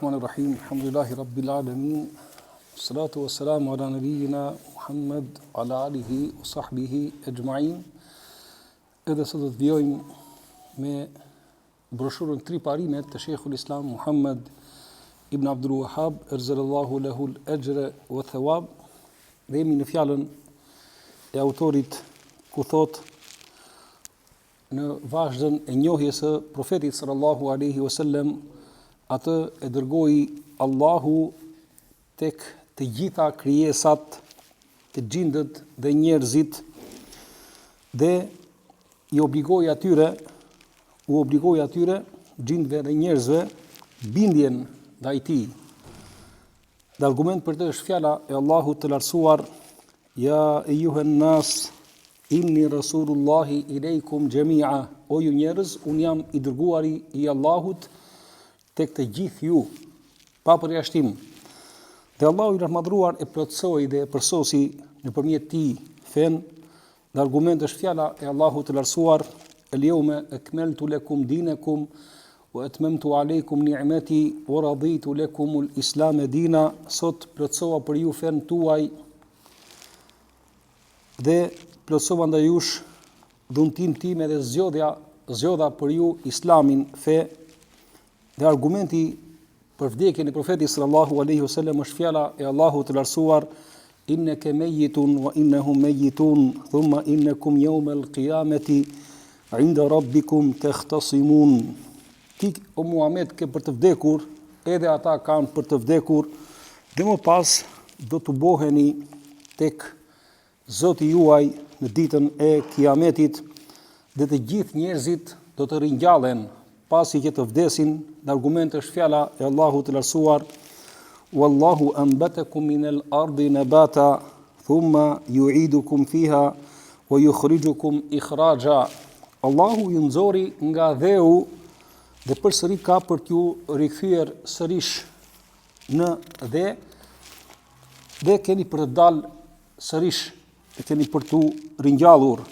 Bismillahirrahmanirrahim. Alhamdulillahi rabbil alamin. Salatu wassalamu ala nabiyyina Muhammad ala alihi wa sahbihi ajma'in. Edhe sot do të vjojmë me broshurën 3 parimet të Sheikhul Islam Muhammad ibn Abdul Wahhab, erzalallahu lahu al-ajra wa thawab. Dhe jemi në fjalën e autorit ku thot në vazhdën e njohjes së profetit sallallahu alaihi wasallam, atë e dërgoi Allahu tek të gjitha krijesat, të gjindët dhe njerëzit, dhe u obligoi atyre gjindëve dhe njerëzve bindjen ndaj tij. Dhe argument për të është fjala e Allahut të lartësuar: Ja ejuhen nas inni rasulullahi ilejkum jami'a, o ju njerëz, un jam i dërguari i Allahut tek të gjithë ju, pa përjashtim. Dhe Allahu i lartëmadhëruar e plotësoi dhe e përsosi nëpërmjet tij fen. Dhe argument është fjala e Allahut të lartësuar: El-yawma akmaltu lakum dinakum wa atmamtu alaykum ni'mati wa raditu lakum al-islam dina. Sot plotësova për ju fen tuaj dhe plotësova ndaj jush dhuntin time dhe zgjodha për ju islamin fe. Dhe argumenti për vdekjen e profetit sallallahu alaihi wasallam është fjala e Allahut të lartësuar: Innaka mayyitun wa innahum mayyitun thumma innakum yawma al-qiyamati 'inda rabbikum takhtasimun. Ti o Muhammed ke për të vdekur, edhe ata kanë për të vdekur, dhe më pas do të boheni tek Zoti juaj në ditën e Kiametit, dhe të gjithë njerëzit do të ringjallen pasi që të vdesin. Dhe argument është fjala e Allahut të lartësuar: Wallahu anbatakum minal ardi nabata thumma yu'idukum fiha wa yukhrijukum ikhraja. Allahu ju nxori nga dheu dhe përsëri ka për t'ju rikthyer sërish në dhe keni për të dalë sërish, e keni për t'u ringjallur.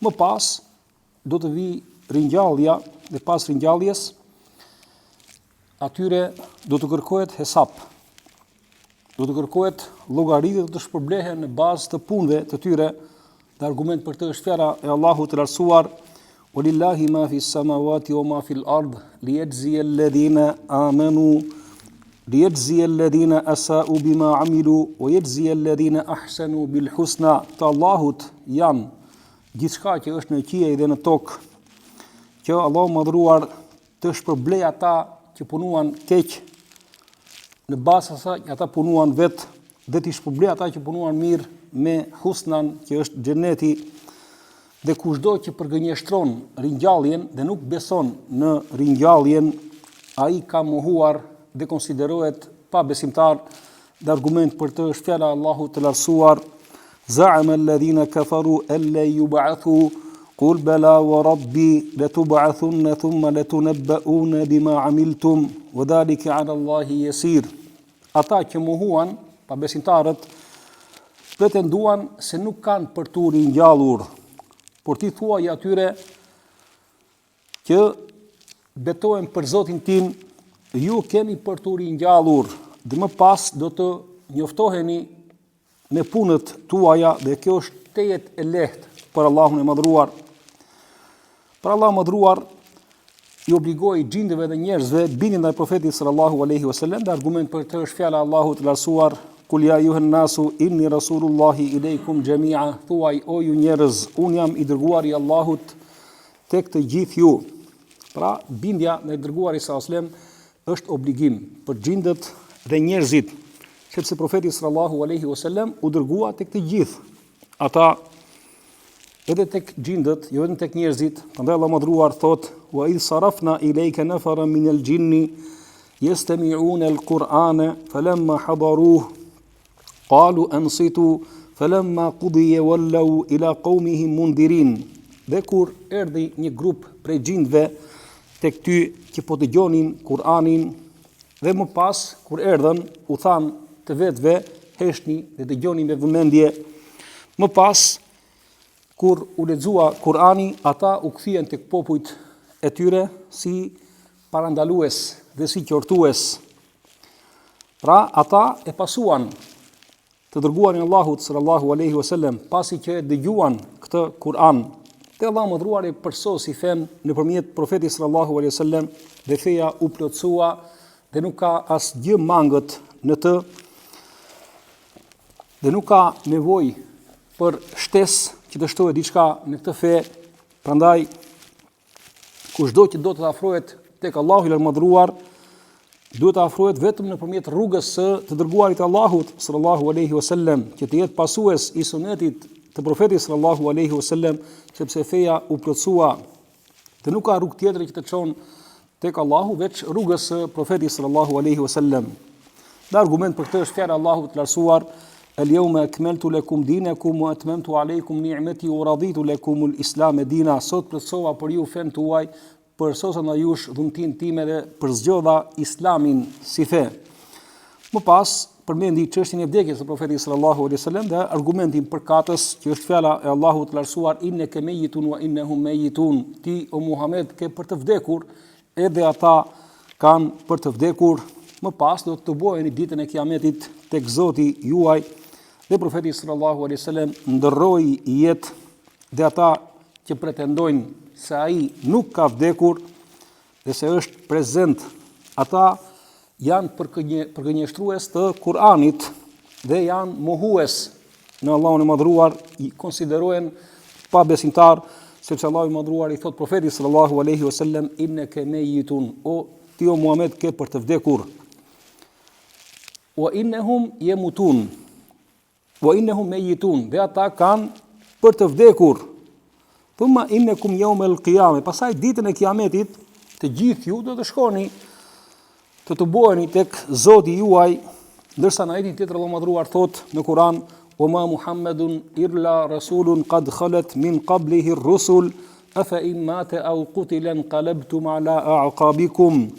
Më pas do të vi ringjallja, dhe pas ringjalljes atyre do të kërkohet hesap, do të kërkohet llogaritë, do të shpërblehen në bazë të punëve të tyre. Dhe argument për të është fjala e Allahut të lartësuar: Walillahi ma fi samawati wa ma fi al-ard liyajziya alladhina amanu liyajziya alladhina asa'u bima amilu wa yajziya alladhina ahsanu bil husna. Të Allahut janë gjithçka që është në qiell dhe në tokë, që Allahu madhruar të shpërblej ata që punuan keq, në bazë asaj ata punuan vetë, dhe të shpërblej ata që punuan mirë me husnan, që është xheneti. Dhe kushdo që përgënjeshtron ringjalljen dhe nuk beson në ringjalljen, ai ka mohuar dhe konsiderohet pa besimtar. Dhe argument për të është fjala Allahut të lartësuar: Za'ama alladhina kafaru alla yub'athu Qul bala wa rabbi latub'athunna thumma latunabba'una bima amiltum wa dhalika 'ala Allahi yasir. Ata që mohuan, pa besimtarët, pretenduan se nuk kanë për t'u ringjallur. Por ti thuaj atyre që betojnë për Zotin tim, ju keni për t'u ringjallur, dhe më pas do të njoftoheni me punët tuaja, dhe kjo është tejet e lehtë për Allahun e madhruar. Për Allah madhruar i obligoi gjindëve dhe njerëzve bindjen ndaj profetit sallallahu alaihi wasallam. Dhe argument për të është fjala Allahut të lartësuar: Kul ya ayuhan nasu inni rasulullahi ilejkum jami'a. Thuaj, o ju njerëz, un jam i dërguari i Allahut tek të gjithë ju. Pra, bindja ndaj dërguarit sallallahu alaihi wasallam është obligim për gjindët dhe njerëzit, sepse profeti sallallahu alaihi wasallam u dërgua tek të gjithë ata, edhe tek gjindët, jo vetëm tek njerëzit. Prandaj Allah madhruar thot: Wa idh sarafna ilayka nafaran min al-jinni yastami'una al-Qur'ana falamma hadaruhu qalu ansitu falamma qudiya wallaw ila qaumihim mundirin. Dhe kur erdhi një grup prej gjindëve tek ty që po dëgjonin Kur'anin, dhe më pas kur erdhën u than të vetëve: heshni dhe dëgjoni me vëmendje. Më pas kur u lexua Kur'ani, ata u kthyen tek popujt e tyre si parandalues dhe si qortues Pra ata e pasuan të dërguarin Allahut sallallahu alaihi wasallam pasi që dëgjuan këtë Kur'an. Te Allahu mëdhruar e përsosi fen nëpërmjet profetit sallallahu alaihi wasallam dhe feja u plotësua dhe nuk ka asgjë mangët në të dhe nuk ka nevojë për shtesë që të shtohet diçka në këtë fe. Prandaj kushdo që do të afrohet tek Allahu i Madhruar duhet të afrohet vetëm nëpërmjet rrugës së të dërguarit të Allahut sallallahu alaihi wasallam, që të jetë pasues i sunetit të profetit sallallahu alaihi wasallam, sepse feja u plotësua dhe nuk ka rrugë tjetër që të çon tek Allahu veç rrugës së profetit sallallahu alaihi wasallam. Dhe argument për këtë është fjala e Allahut të lartësuar: "El-yawma akmaltu lakum dinakum wa atmamtu alaykum ni'mati wa raditu lakum al-islam dina." Sot plotësova për ju fen tuaj, përsosa nga jush dhuntin time dhe përzgjodha islamin si fe. Më pas përmendi çështjen e vdekjes së profetit sallallahu alaihi wasallam dhe argumentin për katës, që është fjala e Allahut të lartësuar: "Innaka mayitun wa innahum mayitun." Ti o Muhammed ke për të vdekur, edhe ata kanë për të vdekur. Më pas do të bëheni ditën e Kiametit tek Zoti juaj. Dhe profeti sallallahu alaihi wasallam ndroi jetë dhe ata që pretendojnë se ai nuk ka vdekur dhe se është prezent, ata janë përgënjeshtrues të Kur'anit dhe janë mohues në Allahun e Madhruar, i konsiderohen pa besimtar, sepse Allahu i Madhruar i thot profetit sallallahu alaihi wasallam: "Innaka mayitun." O ti o Muhammed ke për të vdekur. "Wa innahum yamutun." "Wa innahum mayitun." Dhe ata kanë për të vdekur. "Thumma innakum yawm al-qiyamah." Pastaj ditën e Kiametit të gjithë ju do të shkoni të bëheni tek Zoti juaj, ndërsa në ajetin tjetër Allahu Madhruar thot në Kur'an: "Wa ma Muhammadun illa rasulun qad khalat min qablihi ar-rusul afa in mata aw qutila qalabtum ala a'qabikum."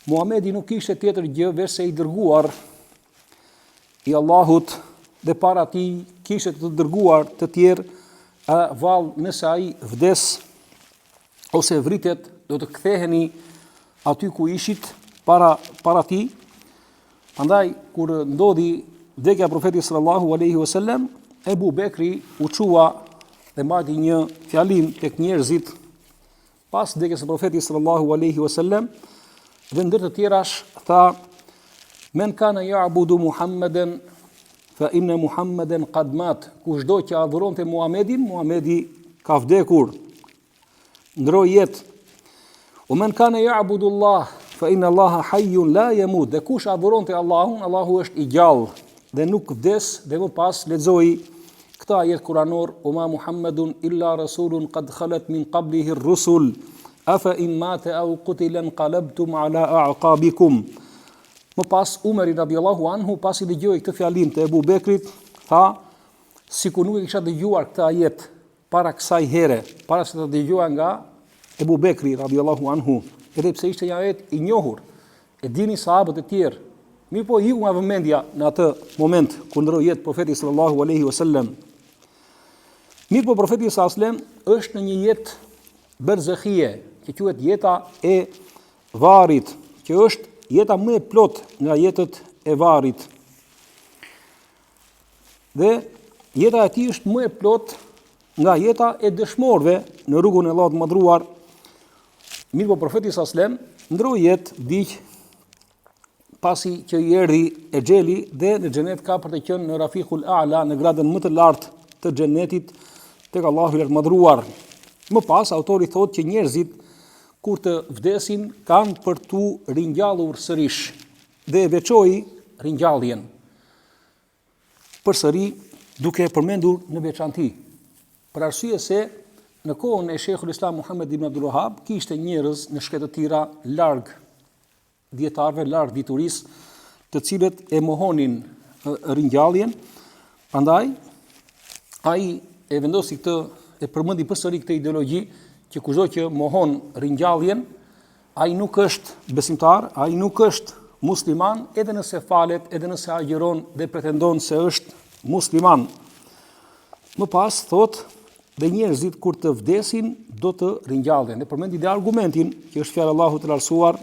Muhamedi nuk ishte tjetër gjë veçse i dërguar i Allahut, dhe para ti kishte të dërguar të tjerë, vallë nëse ai vdes ose vritet do të ktheheni aty ku ishit para ti. Prandaj kur ndodhi vdekja e profetit sallallahu alaihi wasallam, Ebu Bekri u çua dhe mbajti një fjalim tek njerëzit pas vdekjes së profetit sallallahu alaihi wasallam, dhe ndër të tjerash tha: "Men kana ya'budu Muhammeden fa inna Muhammeden qad mat." Kushdo që adhuronte Muhamedin, Muhamedi ka vdekur, ndroi jetë. "O men kana ya'budu Allah fa inna Allaha hayyun la yamut." Dhe kush adhuronte Allahun, Allahu është i gjallë dhe nuk vdes. Dhe më pas lexoi këtë ajet kuranor: "O ma Muhammedun illa rasulun qad khalat min qablihi ar-rusul afa in mata aw qutila qalabtum ala a'qabikum." Më pas Umeri radiallahu anhu, pasi dëgjoi këtë fjalim të Ebu Bekrit, tha: "Sikur nuk e kisha dëgjuar këtë ajet para kësaj here, para se të dëgjoja nga Ebu Bekri radiallahu anhu." Edhe pse ishte një ajet i njohur, e dini sahabët e tjerë, mirë po hiu nga vëmendja në atë moment kur ndroi jetë profeti sallallahu alaihi wasallam. Mirë po profeti sallallahu alaihi wasallam është në një jetë berzakhie, që quhet jeta e varrit, që është jeta më e plot nga jetët e varrit. Dhe jeta e tij është më e plot nga jeta e dëshmorëve në rrugën e Allahut Madhruar. Mirë po profeti sallallahu alaihi wasallam ndroi jetë diq pasi që i erdhi exheli dhe në xhenet ka për të qenë në Rafiqul A'la, në gradën më të lartë të xhenetit tek Allahu i Madhruar. Më pas autori thotë që njerëzit kur të vdesin kanë për tu ringjallur sërish, dhe e veçoi ringjalljen përsëri duke përmendur në veçanti, për arsye se në kohën e Sheikhul Islam Muhammed ibn Abdul Wahhab kishte njerëz në shkretë të tira larg dietarëve, larg diturisë, të cilët e mohonin ringjalljen. Prandaj ai e vendosi këtë, e përmendi përsëri këtë ideologji, që kushdo që mohon ringjalljen, ai nuk është besimtar, ai nuk është musliman, edhe nëse falet, edhe nëse agjeron dhe pretendon se është musliman. Më pas thot, dhe njerëzit kur të vdesin do të ringjallen. Dhe përmendi dhe argumentin, që është fjalë Allahut të lartësuar: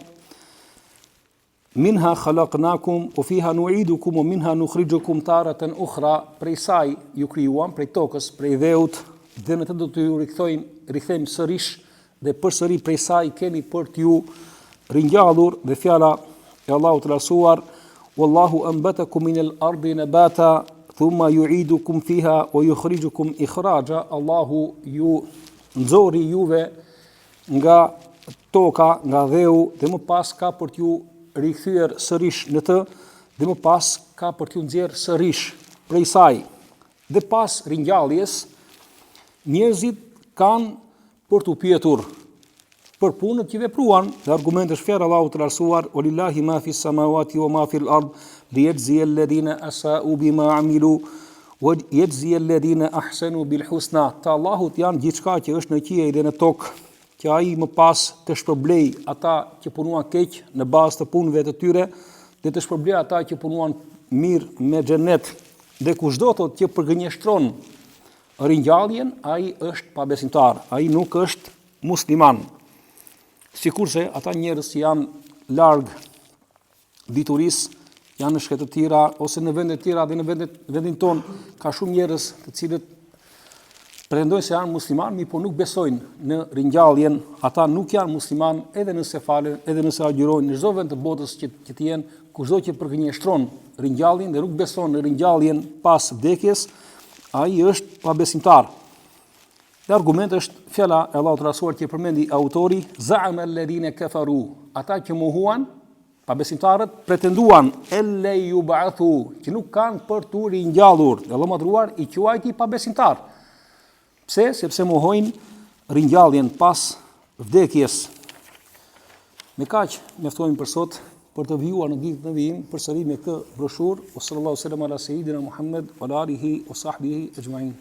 minha khalaqnakum wa fiha nu'idukum wa minha nukhrijukum taratan ukhra, prej saj ju krijuam, prej tokës, prej dheut, dhe në të do të ju rikthejmë sërish, dhe përsëri prej saj kemi për t'ju ringjallur, dhe fjala e Allahut të lartësuar, wallahu anbatakum min al-ardi nabata thumma yu'idukum fiha wa yukhrijukum ikhraja, Allahu ju nxori juve nga toka, nga dheu, dhe më pas ka për t'ju rikthyer sërish në të, dhe më pas ka për t'ju nxjerrë sërish prej saj. Dhe pas ringjalljes, njerëzit kanë për t'u pyetur për punët që vepruan, dhe argument është fjalë Allahut të lartësuar, "Walillahi ma fi samawati wa ma fi al-ard, liyajziya alladhina asa'u bima 'amilu wa yajziya alladhina ahsanu bil husna." Te Allahut janë gjithçka që është në qiell dhe në tokë, që ai më pas të shpërblej ata që punuan keq në bazë të punëve të tyre, dhe të shpërblej ata që punuan mirë me xhenet. Dhe kushdo thotë që përgënjeshtron ringjalljen, ai është pabesimtar, ai nuk është musliman. Sikurse ata njerëz që janë larg diturisë, janë në shtet të tjera ose në vende të tjera, dhe në vendin ton ka shumë njerëz të cilët pretendojnë se janë musliman, po nuk besojnë në ringjalljen. Ata nuk janë musliman edhe nëse falen, edhe nëse agjërojnë, në çdo vend të botës që të jenë, kushdo që përgënjeshtron ringjalljen dhe nuk beson në ringjalljen pas vdekjes, ai është pabesimtar. Dhe argument është fjala e Allahut të lartësuar që përmendi autori, za'ama alladhina kafaru, ata që mohuan, pabesimtarët pretenduan elle yub'athu, që nuk kanë për tu ringjallur. Dhe Allah madhruar i quajti pabesimtar. Pse? Sepse mohojnë ringjalljen pas vdekjes. Me kaq mjaftojmë për sot, për të vijuar në ditën e vijim përsëri me këtë broshurë. Sallallahu alaihi wasallam ala sayidina Muhammad wa alihi wa sahbihi ajma'in.